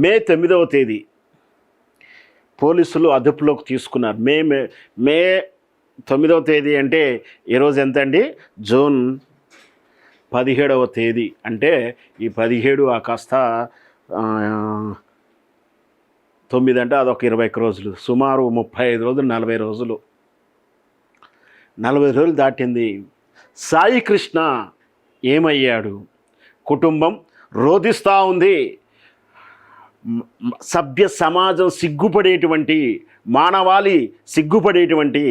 మే 9వ తేదీ పోలీసులు అదుపులోకి తీసుకున్నారు. మే 9వ తేదీ అంటే ఈరోజు ఎంత అండి? జూన్ 17వ తేదీ. అంటే ఈ 17 కాస్త 9 అంటే అదొక 21 రోజులు, సుమారు 35 రోజులు, 40 రోజులు, 40 రోజులు దాటింది. సాయి కృష్ణ ఏమయ్యాడు? కుటుంబం రోధిస్తూ ఉంది. సభ్య సమాజం సిగ్గుపడేటువంటి, మానవాళి సిగ్గుపడేటువంటి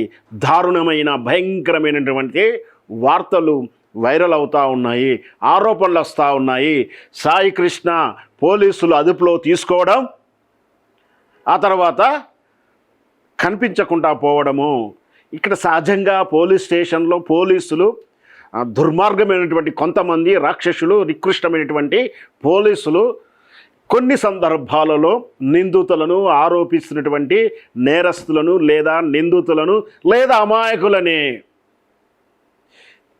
దారుణమైన భయంకరమైనటువంటి వార్తలు వైరల్ అవుతూ ఉన్నాయి, ఆరోపణలు వస్తూ ఉన్నాయి. సాయి కృష్ణ పోలీసులు అదుపులో తీసుకోవడం, ఆ తర్వాత కనిపించకుండా పోవడము. ఇక్కడ సహజంగా పోలీస్ స్టేషన్లో పోలీసులు దుర్మార్గమైనటువంటి కొంతమంది రాక్షసులు, నికృష్టమైనటువంటి పోలీసులు కొన్ని సందర్భాలలో నిందితులను, ఆరోపిస్తున్నటువంటి నేరస్తులను లేదా నిందితులను లేదా అమాయకులని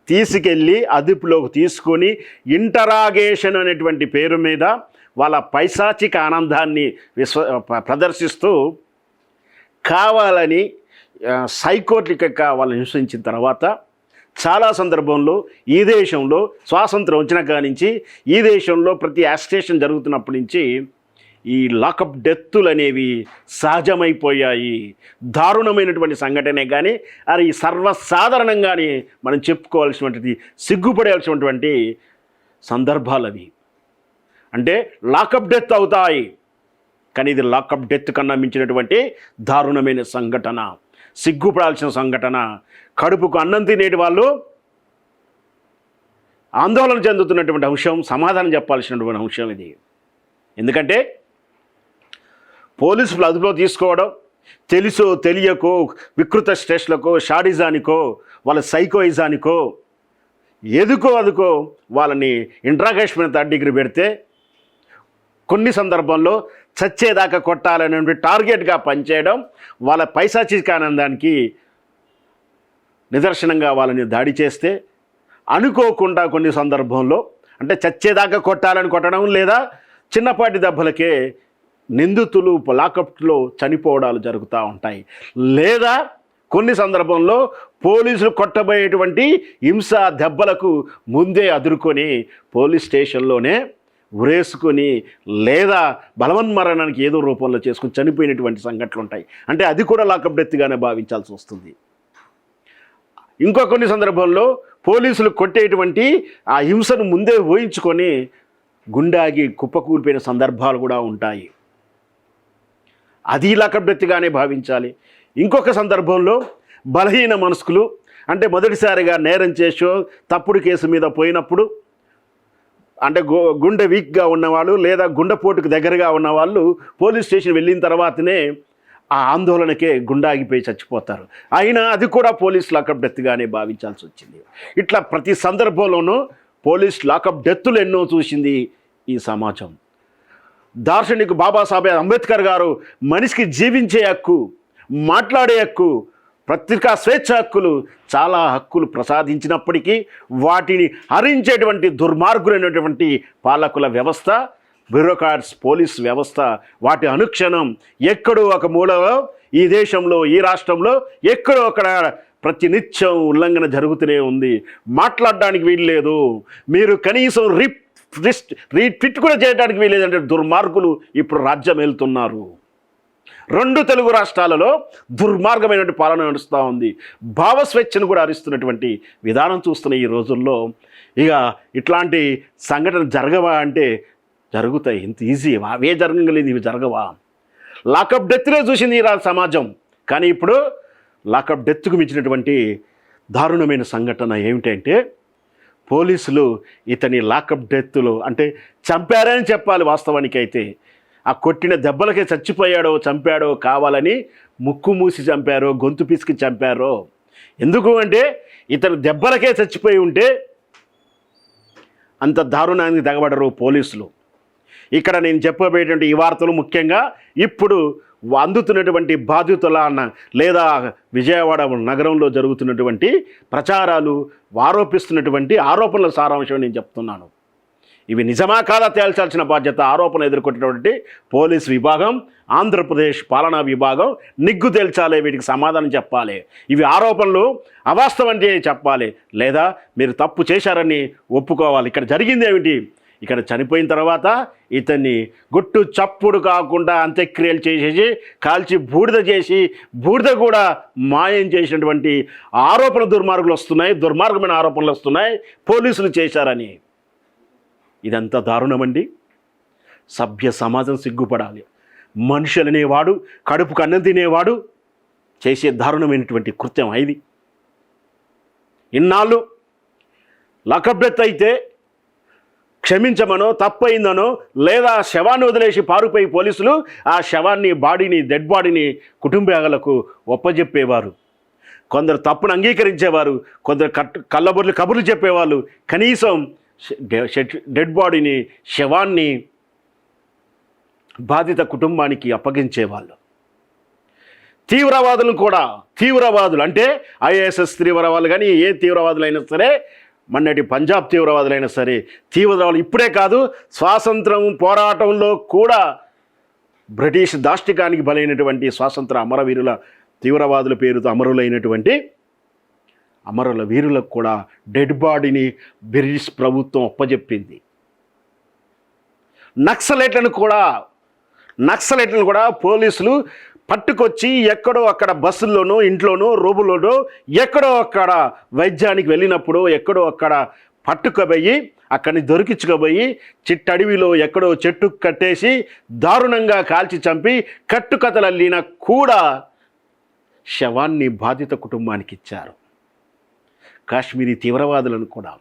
తీసుకెళ్ళి అదుపులోకి తీసుకొని ఇంటరాగేషన్ అనేటువంటి పేరు మీద వాళ్ళ పైశాచిక ఆనందాన్ని ప్రదర్శిస్తూ కావాలని సైకోటిక్గా వాళ్ళని హింసించిన తర్వాత చాలా సందర్భంలో ఈ దేశంలో స్వాతంత్రం వచ్చిన కాడి నుంచి ఈ దేశంలో ప్రతి యాజిటేషన్ జరుగుతున్నప్పటి నుంచి ఈ లాకప్ డెత్తులు అనేవి సహజమైపోయాయి. దారుణమైనటువంటి సంఘటనే కానీ అది సర్వసాధారణంగానే మనం చెప్పుకోవాల్సినటువంటి, సిగ్గుపడాల్సినటువంటి సందర్భాలు అవి. అంటే లాకప్ డెత్ అవుతాయి, కానీ ఇది లాకప్ డెత్ కన్నా మించినటువంటి దారుణమైన సంఘటన, సిగ్గుపడాల్సిన సంఘటన. కడుపుకు అన్నం తినేటి వాళ్ళు ఆందోళన చెందుతున్నటువంటి అంశం, సమాధానం చెప్పాల్సినటువంటి అంశం ఇది. ఎందుకంటే పోలీసులు అదుపులో తీసుకోవడం తెలుసో తెలియకో, వికృత స్టేషన్లకో, షాడిజానికో, వాళ్ళ సైకోయిజానికో, ఎదుకో అదుకో వాళ్ళని ఇంట్రాగేషన్ 3rd డిగ్రీ పెడితే కొన్ని సందర్భంలో చచ్చేదాకా కొట్టాలనే టార్గెట్గా పనిచేయడం, వాళ్ళ పైశాచిక ఆనందానికి నిదర్శనంగా వాళ్ళని దాడి చేస్తే అనుకోకుండా కొన్ని సందర్భంలో అంటే చచ్చేదాకా కొట్టాలని కొట్టడం, లేదా చిన్నపాటి దెబ్బలకే నిందితులు లాకప్లో చనిపోవడాలు జరుగుతూ ఉంటాయి. లేదా కొన్ని సందర్భంలో పోలీసులు కొట్టబోయేటువంటి హింస దెబ్బలకు ముందే అదురుకొని పోలీస్ స్టేషన్లోనే ఉరేసుకొని లేదా బలవన్మరణానికి ఏదో రూపంలో చేసుకుని చనిపోయినటువంటి సంఘటనలు ఉంటాయి. అంటే అది కూడా లాకప్ డెత్గానే భావించాల్సి వస్తుంది. ఇంకో కొన్ని సందర్భంలో పోలీసులు కొట్టేటువంటి ఆ హింసను ముందే ఊహించుకొని గుండాగి కుప్పకూలిపోయిన సందర్భాలు కూడా ఉంటాయి. అది లాకప్ డెత్గానే భావించాలి. ఇంకొక సందర్భంలో బలహీన మనస్కులు, అంటే మొదటిసారిగా నేరం చేసో తప్పుడు కేసు మీద పోయినప్పుడు, అంటే గుండె వీక్గా ఉన్నవాళ్ళు లేదా గుండెపోటుకు దగ్గరగా ఉన్నవాళ్ళు పోలీస్ స్టేషన్ వెళ్ళిన తర్వాతనే ఆ ఆందోళనకే గుండాగిపోయి చచ్చిపోతారు. అయినా అది కూడా పోలీస్ లాకప్ డెత్గానే భావించాల్సి వచ్చింది. ఇట్లా ప్రతి సందర్భంలోనూ పోలీస్ లాకప్ డెత్తులు ఎన్నో చూసింది ఈ సమాజం. దార్శనిక బాబాసాహెబ్ అంబేద్కర్ గారు మనిషికి జీవించే హక్కు, మాట్లాడే హక్కు, పత్రికా స్వేచ్ఛ హక్కులు, చాలా హక్కులు ప్రసాదించినప్పటికీ వాటిని హరించేటువంటి దుర్మార్గులైనటువంటి పాలకుల వ్యవస్థ, బ్యూరోక్రాట్స్, పోలీస్ వ్యవస్థ వాటి అనుక్షణం ఎక్కడో ఒక మూలలో ఈ దేశంలో, ఈ రాష్ట్రంలో ఎక్కడో అక్కడ ప్రతినిత్యం ఉల్లంఘన జరుగుతూనే ఉంది. మాట్లాడడానికి వీల్లేదు, మీరు కనీసం రీట్వీట్ కూడా చేయడానికి వీల్లేదంటే దుర్మార్గులు ఇప్పుడు రాజ్యం వెళ్తున్నారు. 2 తెలుగు రాష్ట్రాలలో దుర్మార్గమైనటువంటి పాలన నడుస్తూ ఉంది. భావస్వేచ్ఛను కూడా హరిస్తున్నటువంటి విధానం చూస్తున్న ఈ రోజుల్లో ఇక ఇట్లాంటి సంఘటనలు జరగవా అంటే జరుగుతాయి. ఇంత ఈజీ అవే జరగలేదు, ఇవి జరగవా? లాకప్ డెత్తులే చూసింది ఈ సమాజం. కానీ ఇప్పుడు లాకప్ డెత్తుకు మించినటువంటి దారుణమైన సంఘటన ఏమిటంటే పోలీసులు ఇతని లాకప్ డెత్తులు అంటే చంపారని చెప్పాలి. వాస్తవానికి అయితే ఆ కొట్టిన దెబ్బలకే చచ్చిపోయాడో చంపాడో, కావాలని ముక్కు మూసి చంపారో, గొంతు పిసికి చంపారో. ఎందుకు అంటే ఇతను దెబ్బలకే చచ్చిపోయి ఉంటే అంత దారుణానికి తెగబడరు పోలీసులు. ఇక్కడ నేను చెప్పబోయేటువంటి ఈ వార్తలు ముఖ్యంగా ఇప్పుడు అందుతున్నటువంటి బాధితుల లేదా విజయవాడ నగరంలో జరుగుతున్నటువంటి ప్రచారాలు, ఆరోపిస్తున్నటువంటి ఆరోపణల సారాంశం నేను చెప్తున్నాను. ఇవి నిజమా కాదా తేల్చాల్సిన బాధ్యత ఆరోపణలు ఎదుర్కొన్నటువంటి పోలీస్ విభాగం, ఆంధ్రప్రదేశ్ పాలనా విభాగం నిగ్గు తేల్చాలి, వీటికి సమాధానం చెప్పాలి. ఇవి ఆరోపణలు అవాస్తవం చెప్పాలి, లేదా మీరు తప్పు చేశారని ఒప్పుకోవాలి. ఇక్కడ జరిగింది ఏమిటి? ఇక్కడ చనిపోయిన తర్వాత ఇతన్ని గుట్టు చప్పుడు కాకుండా అంత్యక్రియలు చేసేసి కాల్చి బూడిద చేసి బూడిద కూడా మాయం చేసినటువంటి దుర్మార్గమైన ఆరోపణలు వస్తున్నాయి పోలీసులు చేశారని. ఇదంతా దారుణమండి. సభ్య సమాజం సిగ్గుపడాలి. మనుషులనేవాడు, కడుపుకు అన్నం తినేవాడు చేసే దారుణమైనటువంటి కృత్యం ఇది. ఇన్నాళ్ళు లకబెత్ అయితే క్షమించమనో, తప్పయిందనో, లేదా శవాన్ని వదిలేసి పారిపోయి పోలీసులు ఆ శవాన్ని, డెడ్ బాడీని కుటుంబాలకు ఒప్పజెప్పేవారు. కొందరు తప్పును అంగీకరించేవారు, కొందరు కళ్ళబొర్లు కబుర్లు చెప్పేవాళ్ళు. కనీసం డెడ్ బాడీని, శవాన్ని బాధిత కుటుంబానికి అప్పగించేవాళ్ళు. తీవ్రవాదులు అంటే ఐఏఎస్ఎస్ తీవ్రవాదులు కానీ ఏ తీవ్రవాదులైనా సరే, మొన్నటి పంజాబ్ తీవ్రవాదులైనా సరే, తీవ్రవాదులు ఇప్పుడే కాదు, స్వాతంత్రం పోరాటంలో కూడా బ్రిటిష్ దాష్టికానికి బలైనటువంటి స్వాతంత్ర అమరవీరుల తీవ్రవాదుల పేరుతో అమరులైనటువంటి అమరుల వీరులకు కూడా డెడ్ బాడీని బ్రిటిష్ ప్రభుత్వం ఒప్పజెప్పింది. నక్సలైట్లను కూడా పోలీసులు పట్టుకొచ్చి ఎక్కడో అక్కడ బస్సుల్లోనో, ఇంట్లోనో, రోబులోనో, ఎక్కడో అక్కడ వైద్యానికి వెళ్ళినప్పుడు ఎక్కడో అక్కడ పట్టుకుపోయి అక్కడిని దొరికించుకోబోయి చిట్టడవిలో ఎక్కడో చెట్టు కట్టేసి దారుణంగా కాల్చి చంపి కట్టుకథలల్లిన కూడా శవాన్ని బాధిత కుటుంబానికి ఇచ్చారు. కాశ్మీరీ తీవ్రవాదులను కూడా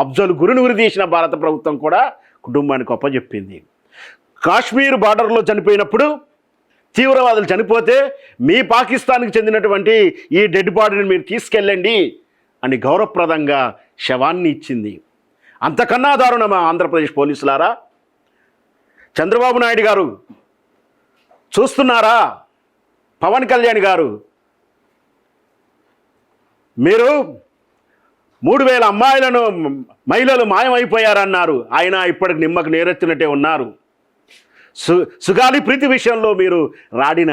అఫ్జల్ గురుని ఉరితీసిన భారత ప్రభుత్వం కూడా కుటుంబానికి అప్పచెప్పింది. కాశ్మీర్ బార్డర్లో చనిపోయినప్పుడు తీవ్రవాదులు చనిపోతే మీ పాకిస్తాన్కి చెందినటువంటి ఈ డెడ్ బాడీని మీరు తీసుకెళ్ళండి అని గౌరవప్రదంగా శవాన్ని ఇచ్చింది. అంతకన్నా దారుణమా ఆంధ్రప్రదేశ్ పోలీసులారా? చంద్రబాబు నాయుడు గారు చూస్తున్నారా? పవన్ కళ్యాణ్ గారు, మీరు 3000 మహిళలు మాయమైపోయారన్నారు. ఆయన ఇప్పటికి నిమ్మకు నేరెత్తినట్టే ఉన్నారు. సుగాలి ప్రీతి విషయంలో మీరు రాడిన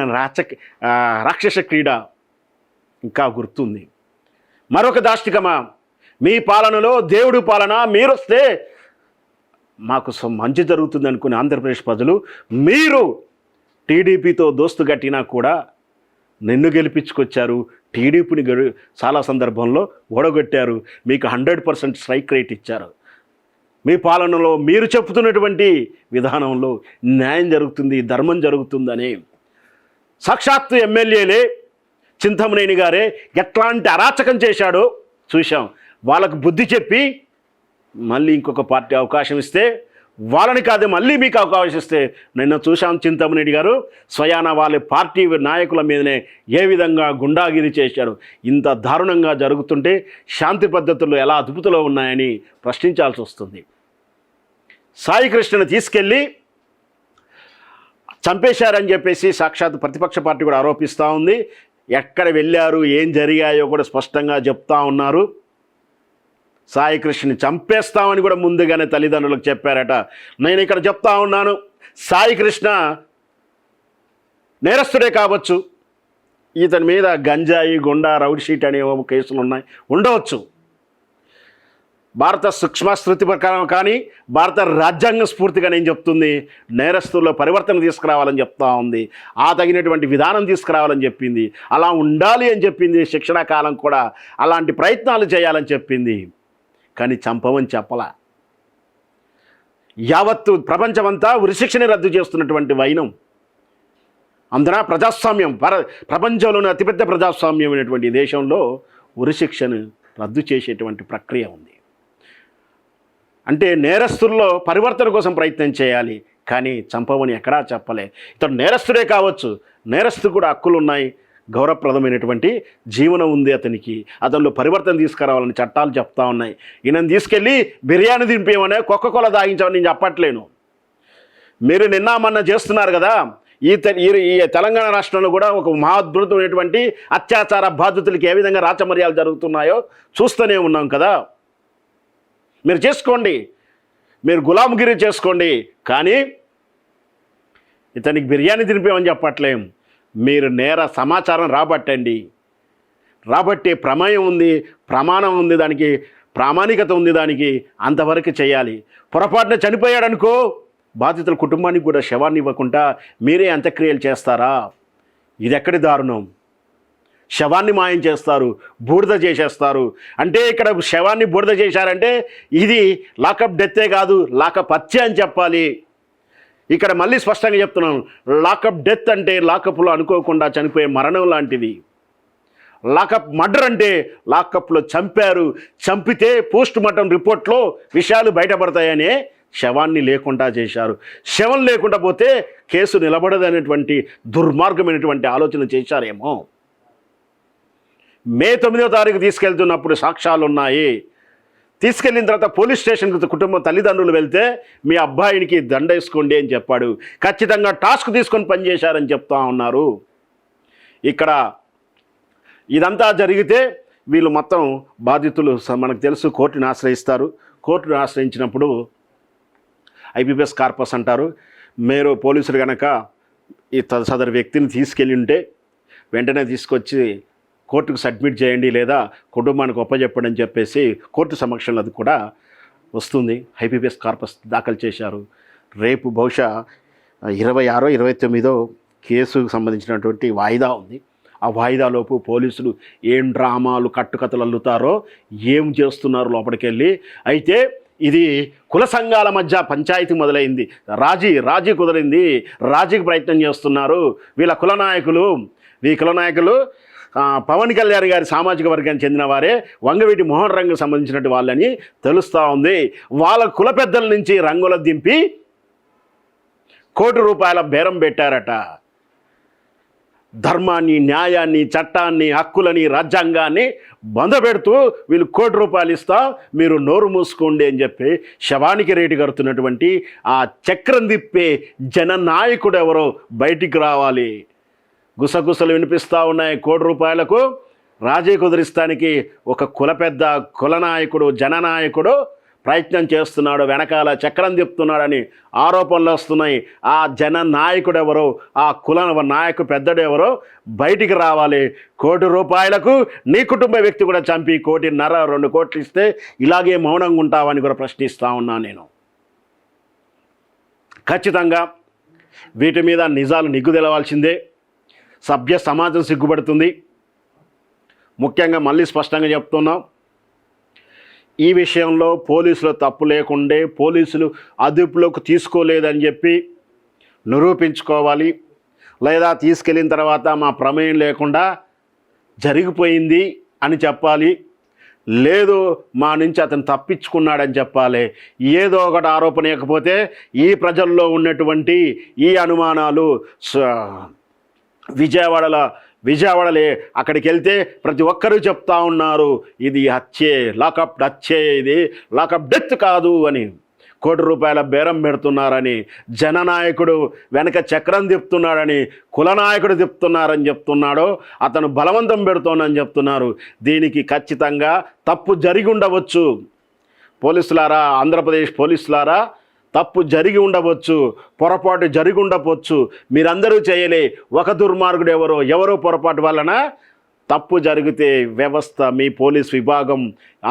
రాక్షస క్రీడ ఇంకా గుర్తుంది. మరొక దాష్టికమా? మీ పాలనలో దేవుడి పాలన, మీరొస్తే మాకు మంచి జరుగుతుంది అనుకునే ఆంధ్రప్రదేశ్ ప్రజలు, మీరు టీడీపీతో దోస్తు కట్టినా కూడా నిన్ను గెలిపించుకొచ్చారు. టీడీపీని చాలా సందర్భంలో ఓడగొట్టారు. మీకు 100% స్ట్రైక్ రేట్ ఇచ్చారు. మీ పాలనలో మీరు చెప్తున్నటువంటి విధానంలో న్యాయం జరుగుతుంది, ధర్మం జరుగుతుందని సాక్షాత్తు ఎమ్మెల్యేలే చింతమనేని గారే ఎట్లాంటి అరాచకం చేశాడో చూశాం. వాళ్ళకు బుద్ధి చెప్పి మళ్ళీ ఇంకొక పార్టీ అవకాశం ఇస్తే వాళ్ళని కాదు మళ్ళీ మీకు అవకాశం ఇస్తే నిన్న చూశాం చింతమనేని గారు స్వయాన వాళ్ళ పార్టీ నాయకుల మీదనే ఏ విధంగా గుండాగిరి చేశాడు. ఇంత దారుణంగా జరుగుతుంటే శాంతి పద్ధతులు ఎలా అదుపులో ఉన్నాయని ప్రశ్నించాల్సి వస్తుంది. సాయి కృష్ణను తీసుకెళ్ళి చంపేశారని చెప్పేసి సాక్షాత్ ప్రతిపక్ష పార్టీ కూడా ఆరోపిస్తూ ఉంది. ఎక్కడ వెళ్ళారు, ఏం జరిగాయో కూడా స్పష్టంగా చెప్తా ఉన్నారు. సాయి కృష్ణని చంపేస్తామని కూడా ముందుగానే తల్లిదండ్రులకు చెప్పారట. నేను ఇక్కడ చెప్తా ఉన్నాను, సాయి కృష్ణ నేరస్తుడే కావచ్చు, ఇతని మీద గంజాయి, గుండా, రౌడ్ షీట్ అనే కేసులు ఉన్నాయి, ఉండవచ్చు. భారత సూక్ష్మశృతి ప్రకారం కానీ భారత రాజ్యాంగ స్ఫూర్తిగా నేను చెప్తుంది, నేరస్తుల్లో పరివర్తన తీసుకురావాలని చెప్తా ఉంది. ఆ తగినటువంటి విధానం తీసుకురావాలని చెప్పింది. అలా ఉండాలి అని చెప్పింది. శిక్షణ కాలం కూడా అలాంటి ప్రయత్నాలు చేయాలని చెప్పింది. కానీ చంపమని చెప్పలా. యావత్తు ప్రపంచమంతా ఉరిశిక్షని రద్దు చేస్తున్నటువంటి వైనం. అందున ప్రజాస్వామ్యం, ప్రపంచంలోని అతిపెద్ద ప్రజాస్వామ్యమైనటువంటి దేశంలో ఉరిశిక్షను రద్దు చేసేటువంటి ప్రక్రియ ఉంది. అంటే నేరస్తుల్లో పరివర్తన కోసం ప్రయత్నం చేయాలి, కానీ చంపమని ఎక్కడా చెప్పలే. ఇతడు నేరస్తుడే కావచ్చు, నేరస్తు కూడా హక్కులు ఉన్నాయి, గౌరవప్రదమైనటువంటి జీవనం ఉంది అతనికి, అతనిలో పరివర్తన తీసుకురావాలని చట్టాలు చెప్తా ఉన్నాయి. ఈయనను తీసుకెళ్ళి బిర్యానీ దింపేమనే కోలా తాగించామని నేను చెప్పట్లేను. మీరు నిన్న మొన్న చేస్తున్నారు కదా, ఈ తెలంగాణ రాష్ట్రంలో కూడా ఒక మహాద్భుతమైనటువంటి అత్యాచార బాధితులకి ఏ విధంగా రాచమర్యాలు జరుగుతున్నాయో చూస్తూనే ఉన్నాం కదా. మీరు చేసుకోండి. మీరు గులాంగిరి చేసుకోండి, కానీ ఇతనికి బిర్యానీ తినిపోమని చెప్పట్లేం. మీరు నేర సమాచారం రాబట్టే ప్రమేయం ఉంది, ప్రమాణం ఉంది, దానికి ప్రామాణికత ఉంది, దానికి అంతవరకు చేయాలి. పొరపాటున చనిపోయాడనుకో, బాధితుల కుటుంబానికి కూడా శవాన్ని ఇవ్వకుండా మీరే అంత్యక్రియలు చేస్తారా? ఇది ఎక్కడి దారుణం? శవాన్ని మాయం చేస్తారు, బూడిద చేసేస్తారు. అంటే ఇక్కడ శవాన్ని బూడిద చేశారంటే ఇది లాకప్ డెత్తే కాదు, లాకప్ హత్య అని చెప్పాలి. ఇక్కడ మళ్ళీ స్పష్టంగా చెప్తున్నాను, లాకప్ డెత్ అంటే లాకప్లో అనుకోకుండా చనిపోయే మరణం లాంటిది. లాకప్ మర్డర్ అంటే లాకప్లో చంపారు, చంపితే పోస్ట్ మార్టం రిపోర్ట్లో విషయాలు బయటపడతాయనే శవాన్ని లేకుండా చేశారు. శవం లేకుండా పోతే కేసు నిలబడదనేటువంటి దుర్మార్గమైనటువంటి ఆలోచన చేశారేమో. మే 9వ తారీఖు తీసుకెళ్తున్నప్పుడు సాక్ష్యాలు ఉన్నాయి. తీసుకెళ్ళిన తర్వాత పోలీస్ స్టేషన్కి కుటుంబం తల్లిదండ్రులు వెళ్తే మీ అబ్బాయినికి దండ వేసుకోండి అని చెప్పాడు. ఖచ్చితంగా టాస్క్ తీసుకొని పనిచేశారని చెప్తా ఉన్నారు. ఇక్కడ ఇదంతా జరిగితే వీళ్ళు మొత్తం బాధితులు మనకు తెలుసు కోర్టుని ఆశ్రయిస్తారు. కోర్టును ఆశ్రయించినప్పుడు ఐపీపీఎస్ కార్పస్ అంటారు. మీరు పోలీసులు కనుక ఈ సదరు వ్యక్తిని తీసుకెళ్ళి ఉంటే వెంటనే తీసుకొచ్చి కోర్టుకు సబ్మిట్ చేయండి, లేదా కుటుంబానికి ఒప్పజెప్పండి అని చెప్పేసి కోర్టు సమక్షంలో అది కూడా వస్తుంది. ఐపీపీఎస్ కార్పస్ దాఖలు చేశారు. రేపు బహుశా 26, 29 కేసుకు సంబంధించినటువంటి వాయిదా ఉంది. ఆ వాయిదాలోపు పోలీసులు ఏం డ్రామాలు కట్టుకథలు అల్లుతారో, ఏం చేస్తున్నారు లోపలికి వెళ్ళి. అయితే ఇది కుల సంఘాల మధ్య పంచాయతీ మొదలైంది. రాజీ కుదిరింది, రాజీకి ప్రయత్నం చేస్తున్నారు వీళ్ళ కుల నాయకులు. పవన్ కళ్యాణ్ గారి సామాజిక వర్గానికి చెందిన వారే, వంగవీటి మోహన్ రంగు సంబంధించినట్టు వాళ్ళని తెలుస్తూ ఉంది. వాళ్ళ కుల పెద్దల నుంచి రంగుల దింపి ₹1,00,00,000 బేరం పెట్టారట. ధర్మాన్ని, న్యాయాన్ని, చట్టాన్ని, హక్కులని, రాజ్యాంగాన్ని బంధపెడుతూ వీళ్ళు ₹1,00,00,000 ఇస్తా, మీరు నోరు మూసుకోండి అని చెప్పి శవానికి రేటు కడుతున్నటువంటి ఆ చక్రం తిప్పే జననాయకుడు ఎవరో బయటికి రావాలి. గుసగుసలు వినిపిస్తూ ఉన్నాయి. ₹1,00,00,000కు రాజీ కుదిరిస్తానికి ఒక పెద్ద కులనాయకుడు, జననాయకుడు ప్రయత్నం చేస్తున్నాడు, వెనకాల చక్రం తిప్పుతున్నాడని ఆరోపణలు వస్తున్నాయి. ఆ జననాయకుడు ఎవరో, ఆ కుల నాయకు పెద్దడు ఎవరో బయటికి రావాలి. ₹1,00,00,000కు నీ కుటుంబ వ్యక్తి కూడా చంపి 1,50,00,000, 2 కోట్లు ఇస్తే ఇలాగే మౌనంగా ఉంటావని కూడా ప్రశ్నిస్తూ ఉన్నాను నేను. ఖచ్చితంగా వీటి మీద నిజాలు నిగ్గు తెలవాల్సిందే. సభ్య సమాజం సిగ్గుపడుతుంది. ముఖ్యంగా మళ్ళీ స్పష్టంగా చెప్తున్నాం, ఈ విషయంలో పోలీసులు తప్పు లేకుండే, పోలీసులు అదుపులోకి తీసుకోలేదని చెప్పి నిరూపించుకోవాలి. లేదా తీసుకెళ్ళిన తర్వాత మా ప్రమేయం లేకుండా జరిగిపోయింది అని చెప్పాలి. లేదు మా నుంచి అతను తప్పించుకున్నాడని చెప్పాలి. ఏదో ఒకటి ఆరోపణ లేకపోతే ఈ ప్రజల్లో ఉన్నటువంటి ఈ అనుమానాలు విజయవాడలే అక్కడికి వెళ్తే ప్రతి ఒక్కరూ చెప్తా ఉన్నారు, ఇది హత్యే, లాకప్ హత్యే, ఇది లాకప్ డెత్ కాదు అని. ₹1,00,00,000 బేరం పెడుతున్నారని, జననాయకుడు వెనక చక్రం తిప్పుతున్నాడని, కులనాయకుడు తిప్పుతున్నారని చెప్తున్నాడు, అతను బలవంతం పెడుతోందని చెప్తున్నారు. దీనికి ఖచ్చితంగా తప్పు జరిగి ఉండవచ్చు. పోలీసులారా, ఆంధ్రప్రదేశ్ పోలీసులారా, తప్పు జరిగి ఉండవచ్చు, పొరపాటు జరిగి ఉండవచ్చు. మీరందరూ చేయలే. ఒక దుర్మార్గుడు ఎవరో పొరపాటు వలన తప్పు జరిగితే వ్యవస్థ, మీ పోలీస్ విభాగం,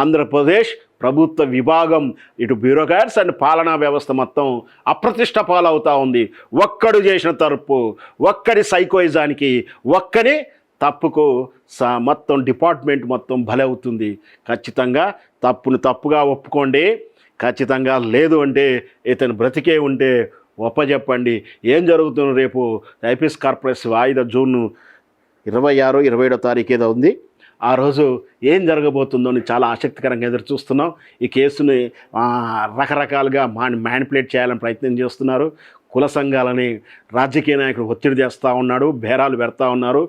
ఆంధ్రప్రదేశ్ ప్రభుత్వ విభాగం, ఇటు బ్యూరోక్రాట్స్ అండ్ పాలనా వ్యవస్థ మొత్తం అప్రతిష్ట పాలవుతూ ఉంది. ఒక్కడు చేసిన తప్పు, ఒక్కడి సైకోయిజానికి, ఒక్కని తప్పుకు మొత్తం డిపార్ట్మెంట్ మొత్తం బలవుతుంది. ఖచ్చితంగా తప్పును తప్పుగా ఒప్పుకోండి. ఖచ్చితంగా లేదు అంటే ఇతను బ్రతికే ఉంటే ఒప్పజెప్పండి. ఏం జరుగుతుంది రేపు ఐపీఎస్ కార్పొరేస్ వాయిదా జూన్ 26, 27 తారీఖు ఏదో ఉంది. ఆ రోజు ఏం జరగబోతుందో అని చాలా ఆసక్తికరంగా ఎదురు చూస్తున్నాం. ఈ కేసుని రకరకాలుగా మ్యానిపులేట్ చేయాలని ప్రయత్నం చేస్తున్నారు. కుల సంఘాలని రాజకీయ నాయకుడు ఒత్తిడి చేస్తూ ఉన్నాడు, బేరాలు పెడతా ఉన్నారు.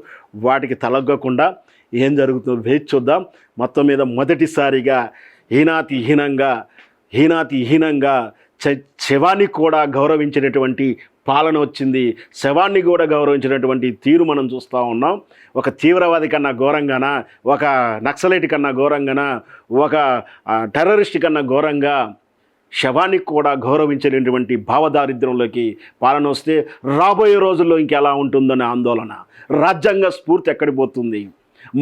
వాటికి తలగ్గకుండా ఏం జరుగుతుందో వేచి చూద్దాం. మొత్తం మీద మొదటిసారిగా హీనాతిహీనంగా శవాన్ని కూడా గౌరవించినటువంటి పాలన వచ్చింది. శవాన్ని కూడా గౌరవించినటువంటి తీరు మనం చూస్తూ ఉన్నాం. ఒక తీవ్రవాది కన్నా ఘోరంగానా, ఒక నక్సలైట్ కన్నా ఘోరంగానా, ఒక టెర్రరిస్ట్ కన్నా ఘోరంగా శవానికి కూడా గౌరవించలేనటువంటి భావదారిద్ర్యంలోకి పాలన వస్తే రాబోయే రోజుల్లో ఇంకెలా ఉంటుందనే ఆందోళన. రాజ్యాంగ స్ఫూర్తి ఎక్కడికి పోతుంది?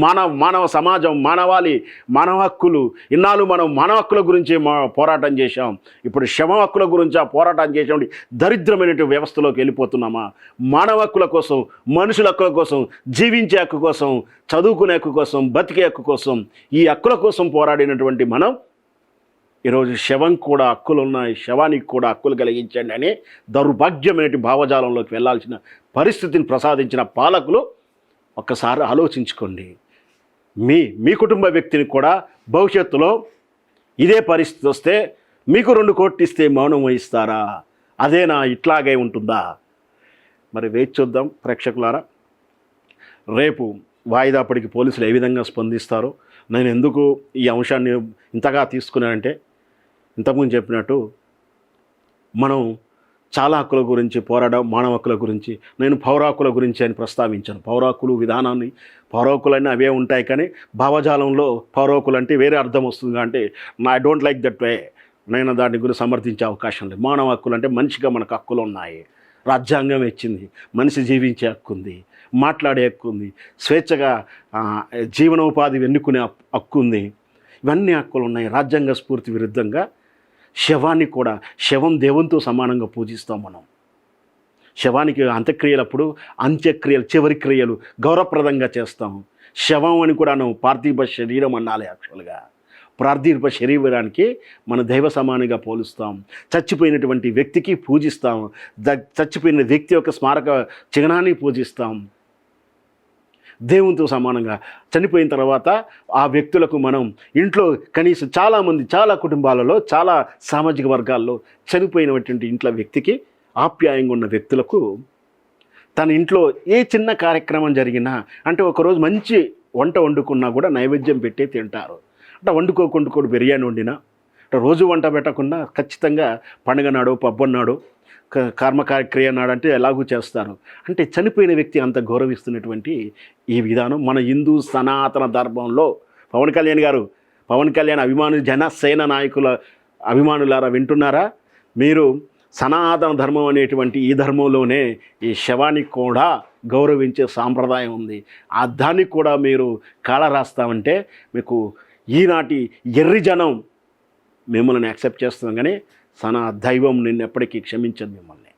మానవ సమాజం, మానవ హక్కులు, ఇన్నాళ్ళు మనం మానవ హక్కుల గురించి పోరాటం చేశాం. ఇప్పుడు శవ హక్కుల గురించి ఆ పోరాటం చేసాం. దరిద్రమైన వ్యవస్థలోకి వెళ్ళిపోతున్నామా? మానవ హక్కుల కోసం, మనుషుల హక్కుల కోసం, జీవించే హక్కు కోసం, చదువుకునే హక్కు కోసం, బతికే హక్కు కోసం, ఈ హక్కుల కోసం పోరాడినటువంటి మనం ఈరోజు శవం కూడా హక్కులు ఉన్నాయి, శవానికి కూడా హక్కులు కలిగించండి అనే దౌర్భాగ్యమైన భావజాలంలోకి వెళ్ళాల్సిన పరిస్థితిని ప్రసాదించిన పాలకులు ఒక్కసారి ఆలోచించుకోండి. మీ కుటుంబ వ్యక్తిని కూడా భవిష్యత్తులో ఇదే పరిస్థితి వస్తే మీకు 2 కోట్లు ఇస్తే మౌనం వహిస్తారా? అదేనా? ఇట్లాగే ఉంటుందా? మరి వేచి చూద్దాం ప్రేక్షకులారా. రేపు వాయిదాపడికి పోలీసులు ఏ విధంగా స్పందిస్తారో. నేను ఎందుకు ఈ అంశాన్ని ఇంతగా తీసుకున్నానంటే, ఇంతకుముందు చెప్పినట్టు మనం చాలా హక్కుల గురించి పోరాడడం, మానవ హక్కుల గురించి. నేను పౌర హక్కుల గురించి అని ప్రస్తావించాను. పౌర హక్కులు విధానాన్ని, పౌర హక్కులన్నీ అవే ఉంటాయి, కానీ భావజాలంలో పౌర హక్కులు అంటే వేరే అర్థం వస్తుంది. అంటే I don't like that way. నేను దాని గురించి సమర్థించే అవకాశం లేదు. మానవ హక్కులు అంటే మనిషిగా మనకు హక్కులు ఉన్నాయి. రాజ్యాంగం ఇచ్చింది. మనిషి జీవించే హక్కు ఉంది, మాట్లాడే హక్కు ఉంది, స్వేచ్ఛగా జీవనోపాధి ఎన్నుకునే హక్కు ఉంది. ఇవన్నీ హక్కులు ఉన్నాయి. రాజ్యాంగ స్ఫూర్తి విరుద్ధంగా శవాన్ని కూడా, శవం దేవునితో సమానంగా పూజిస్తాం మనం. శవానికి అంత్యక్రియలప్పుడు అంత్యక్రియలు, చివరి క్రియలు గౌరవప్రదంగా చేస్తాం. శవం అని కూడా పార్థివ శరీరం అనాలి. యాక్చువల్గా పార్థివ శరీరానికి మన దైవ సమానంగా పోలుస్తాం. చచ్చిపోయినటువంటి వ్యక్తికి పూజిస్తాం. చచ్చిపోయిన వ్యక్తి యొక్క స్మారక చిహ్నాన్ని పూజిస్తాం. దేవునితో సమానంగా చనిపోయిన తర్వాత ఆ వ్యక్తులకు మనం ఇంట్లో కనీసం చాలామంది, చాలా కుటుంబాలలో, చాలా సామాజిక వర్గాల్లో చనిపోయినటువంటి ఇంట్లో వ్యక్తికి, ఆప్యాయంగా ఉన్న వ్యక్తులకు తన ఇంట్లో ఏ చిన్న కార్యక్రమం జరిగినా, అంటే ఒకరోజు మంచి వంట వండుకున్నా కూడా నైవేద్యం పెట్టే తింటారు. అంటే వండుకోకుండా బిర్యానీ వండినా, అంటే రోజు వంట పెట్టకుండా ఖచ్చితంగా పండుగ నాడు, పబ్బన్నాడు, కర్మకార్య నాడు అంటే ఎలాగూ చేస్తారు. అంటే చనిపోయిన వ్యక్తి అంత గౌరవిస్తున్నటువంటి ఈ విధానం మన హిందూ సనాతన ధర్మంలో. పవన్ కళ్యాణ్ అభిమానులు, జనసేన నాయకుల అభిమానులారా వింటున్నారా? మీరు సనాతన ధర్మం అనేటువంటి ఈ ధర్మంలోనే ఈ శవానికి కూడా గౌరవించే సాంప్రదాయం ఉంది. ఆ దానికి కూడా మీరు కాళ రాస్తామంటే మీకు ఈనాటి ఎర్రి జనం మిమ్మల్ని యాక్సెప్ట్ చేస్తున్నాం, కానీ దైవం నిన్ను ఎప్పటికీ క్షమించదు మిమ్మల్ని.